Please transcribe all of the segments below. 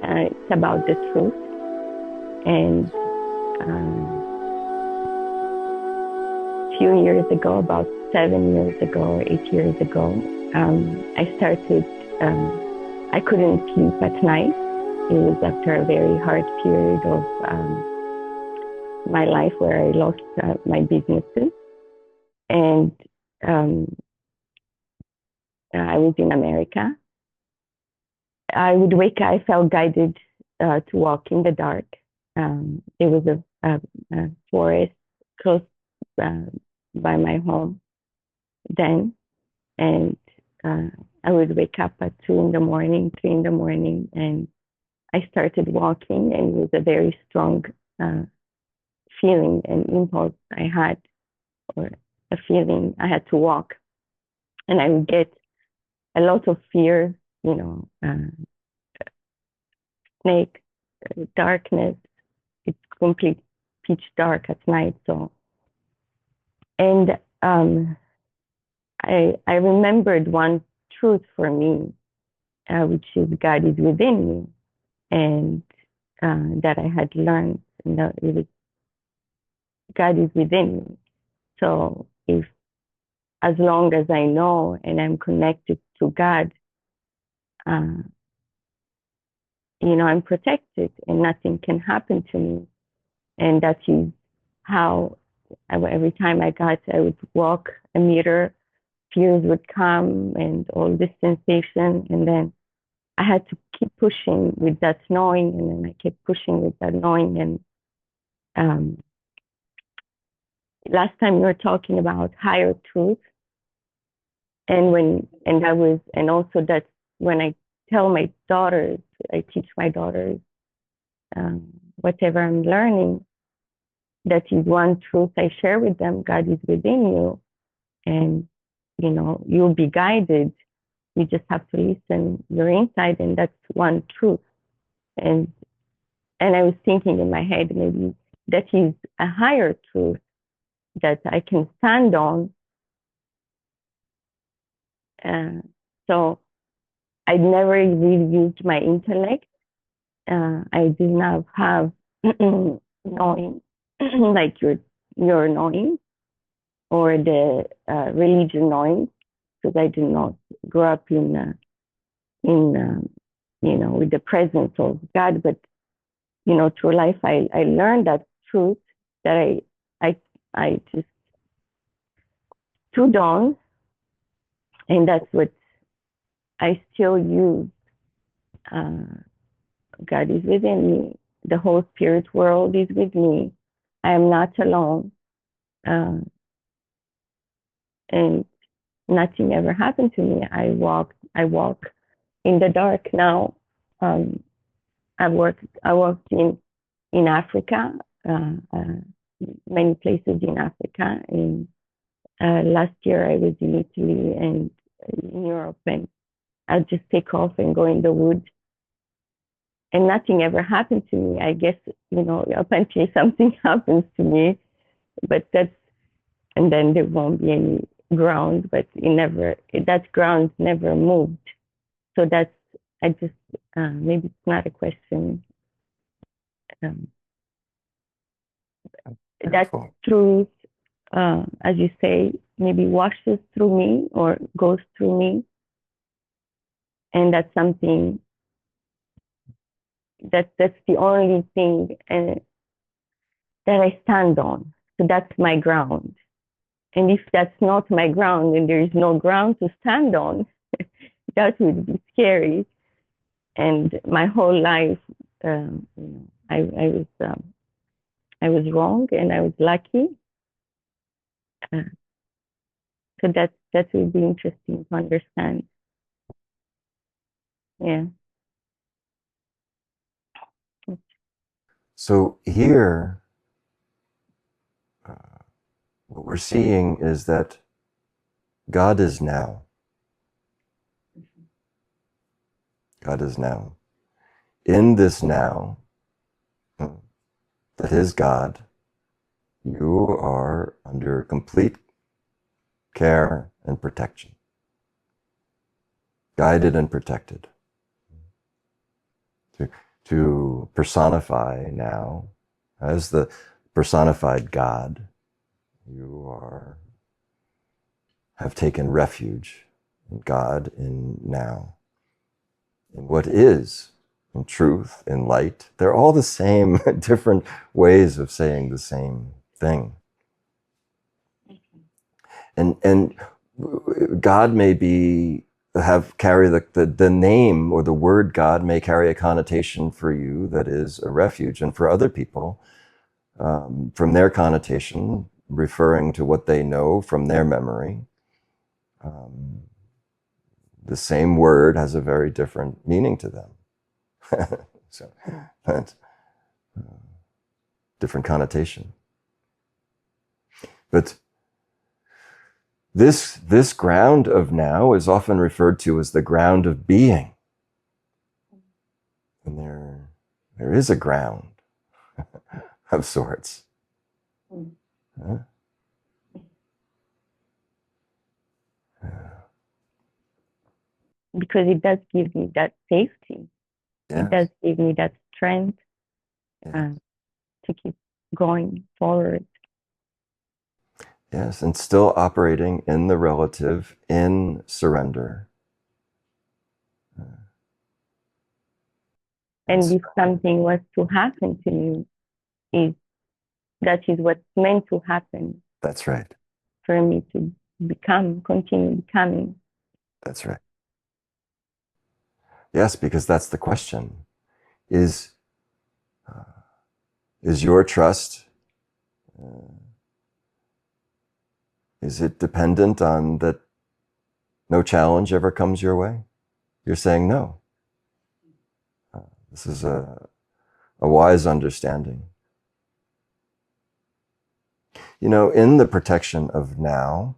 It's about the truth. And a few years ago, about 7 years ago, 8 years ago, I started, I couldn't sleep at night. It was after a very hard period of my life where I lost my businesses. And I was in America. I would wake up, I felt guided to walk in the dark. There was a forest close by my home then. And I would wake up at 2 in the morning, 3 in the morning, and I started walking, and it was a very strong feeling and impulse I had, or a feeling I had to walk. And I would get a lot of fear, you know, snake, darkness. It's complete pitch dark at night. So, and I remembered one truth for me, which is God is within me, and that I had learned, and that it was God is within me. So if, as long as I know and I'm connected to God, you know, I'm protected and nothing can happen to me. And that is how every time I would walk a meter, fears would come and all this sensation. And then I had to keep pushing with that knowing. And then I kept pushing with that knowing. And last time we were talking about higher truth. And also that when I tell my daughters, I teach my daughters whatever I'm learning, that is one truth I share with them. God is within you, and you know, you'll be guided. You just have to listen your inside, and that's one truth. And I was thinking in my head, maybe that is a higher truth that I can stand on. So I never really used my intellect. I did not have knowing like your knowing, or the religion knowing, because I did not grow up in you know, with the presence of God. But you know, through life, I learned that truth that I just stood on, and that's what I still use. God is within me. The whole spirit world is with me. I am not alone. And nothing ever happened to me. I walk in the dark now. I worked in Africa, many places in Africa. And last year I was in Italy and in Europe, and I'd just take off and go in the woods. And nothing ever happened to me. I guess, you know, up until something happens to me, but and then there won't be any ground, but that ground never moved. So I just, maybe it's not a question. That truth, as you say, maybe washes through me or goes through me. And that's something that's the only thing that I stand on. So that's my ground. And if that's not my ground and there is no ground to stand on, that would be scary. And my whole life, you know, I was wrong and I was lucky. So that would be interesting to understand. Yeah. So here, what we're seeing is that God is now. God is now. In this now, that is God, you are under complete care and protection. Guided and protected. to personify now as the personified God. You have taken refuge in God, in now, in what is, in truth, in light. They're all the same, different ways of saying the same thing. And God may carry the name, or the word God may carry a connotation for you that is a refuge, and for other people, from their connotation, referring to what they know from their memory, the same word has a very different meaning to them. So that's different connotation. But this ground of now is often referred to as the ground of being. And there is a ground of sorts. Huh? Because it does give me that safety. Yes. It does give me that strength Yes. to keep going forward. Yes, and still operating in the relative, in surrender. And if something was to happen to me, that is what's meant to happen. That's right. For me to continue becoming. That's right. Yes, because that's the question. Is your trust, is it dependent on that no challenge ever comes your way? You're saying no. This is a wise understanding. You know, in the protection of now,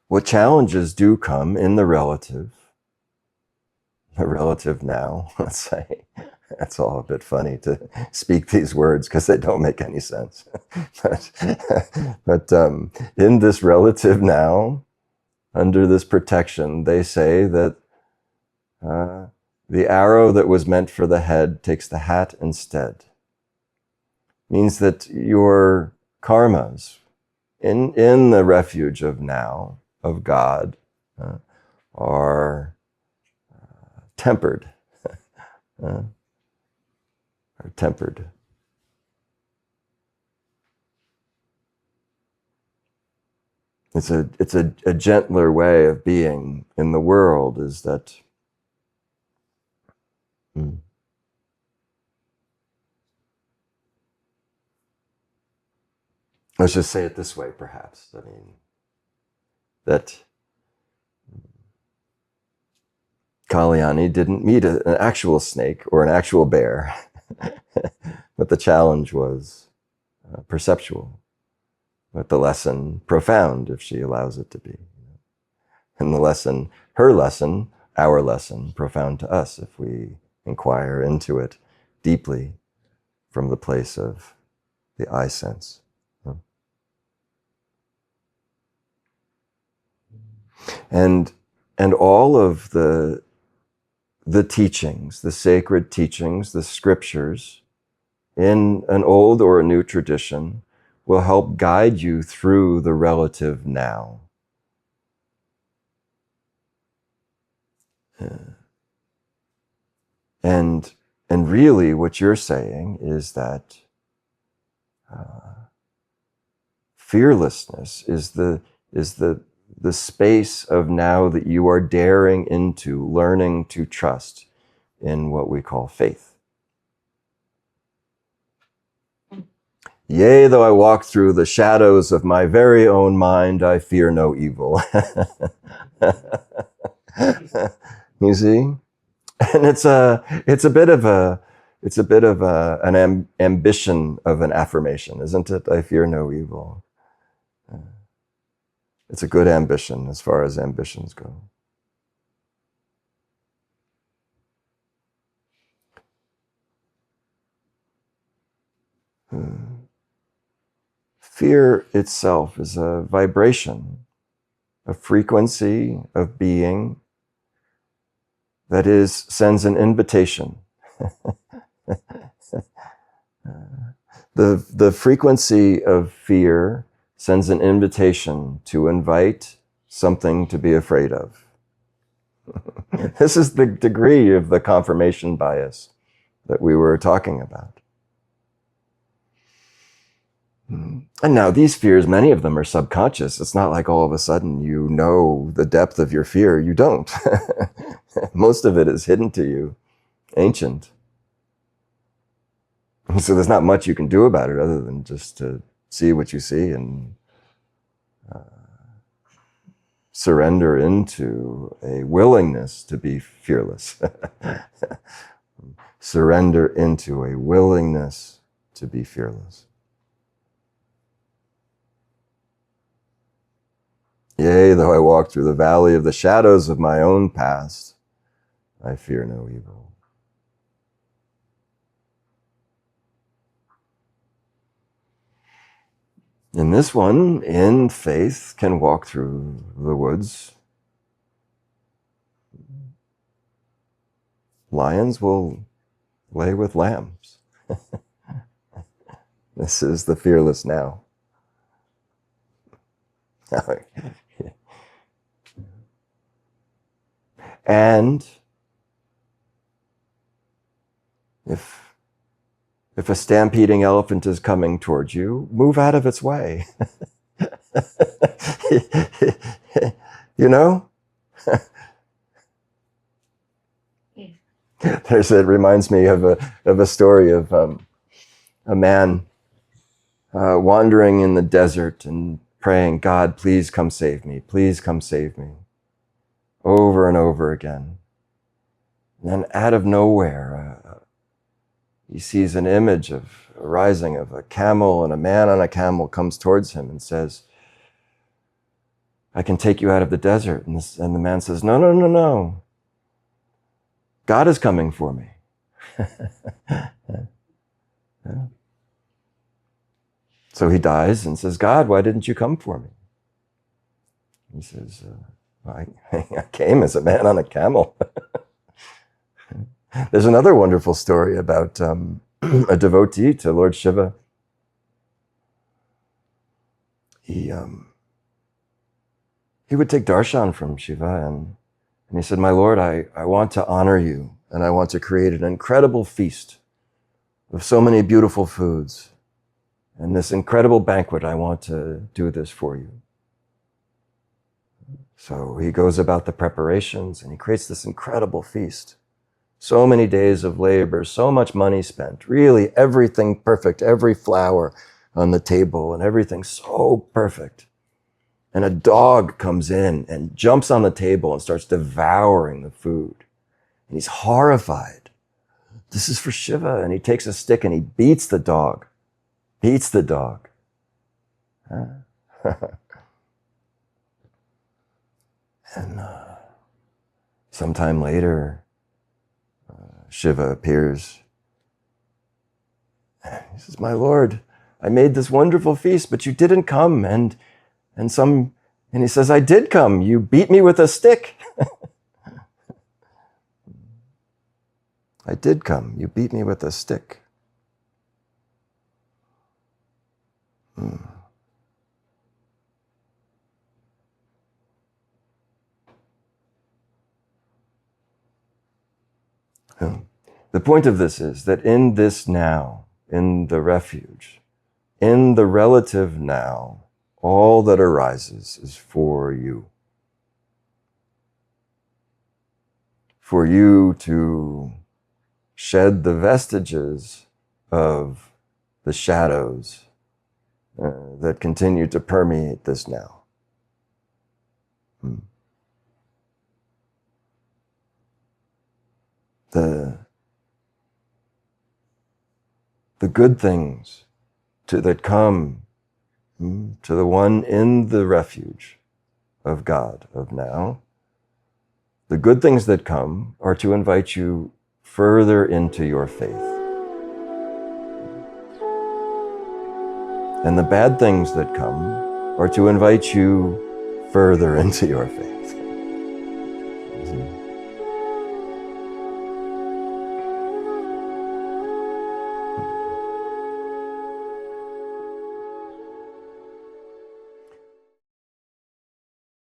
what challenges do come in the relative now, let's say. That's all a bit funny to speak these words because they don't make any sense. but in this relative now, under this protection, they say that the arrow that was meant for the head takes the hat instead. Means that your karmas in the refuge of now, of God, are tempered. Are tempered. It's a gentler way of being in the world, is that let's just say it this way, perhaps. I mean, that Kalyani didn't meet an actual snake or an actual bear, but the challenge was perceptual, but the lesson profound if she allows it to be. And the lesson, her lesson, our lesson, profound to us if we inquire into it deeply from the place of the I sense. And all of the teachings, the sacred teachings, the scriptures, in an old or a new tradition, will help guide you through the relative now. And really what you're saying is that fearlessness is the space of now that you are daring into, learning to trust in what we call faith. Yea, though I walk through the shadows of my very own mind, I fear no evil. You see? And it's a bit of an ambition of an affirmation, isn't it? I fear no evil. It's a good ambition as far as ambitions go. Fear itself is a vibration, a frequency of being that is, sends an invitation. The frequency of fear sends an invitation to invite something to be afraid of. This is the degree of the confirmation bias that we were talking about. And now these fears, many of them are subconscious. It's not like all of a sudden you know the depth of your fear. You don't. Most of it is hidden to you, ancient. So there's not much you can do about it other than just to see what you see and surrender into a willingness to be fearless. Surrender into a willingness to be fearless. Yea, though I walk through the valley of the shadows of my own past, I fear no evil. And this one, in faith, can walk through the woods. Lions will lay with lambs. This is the fearless now. And if a stampeding elephant is coming towards you, move out of its way. You know? It reminds me of a story of a man wandering in the desert and praying, God, please come save me. Please come save me. Over and over again. And then out of nowhere, he sees an image arising of a camel, and a man on a camel comes towards him and says, I can take you out of the desert. And the man says, no, no, no, no. God is coming for me. Yeah. So he dies and says, God, why didn't you come for me? He says, I came as a man on a camel. There's another wonderful story about a devotee to Lord Shiva. He would take darshan from Shiva, and he said, my Lord, I want to honor you, and I want to create an incredible feast of so many beautiful foods. And this incredible banquet, I want to do this for you. So he goes about the preparations, and he creates this incredible feast. So many days of labor, so much money spent, really everything perfect, every flower on the table and everything so perfect. And a dog comes in and jumps on the table and starts devouring the food. And he's horrified. This is for Shiva. And he takes a stick and he beats the dog. Beats the dog. And sometime later, Shiva appears. He says, my Lord, I made this wonderful feast, but you didn't come. And he says, I did come. You beat me with a stick. I did come. You beat me with a stick. The point of this is that in this now, in the refuge, in the relative now, all that arises is for you. For you to shed the vestiges of the shadows that continue to permeate this now. The good things that come to the one in the refuge of God, of now, the good things that come are to invite you further into your faith. And the bad things that come are to invite you further into your faith.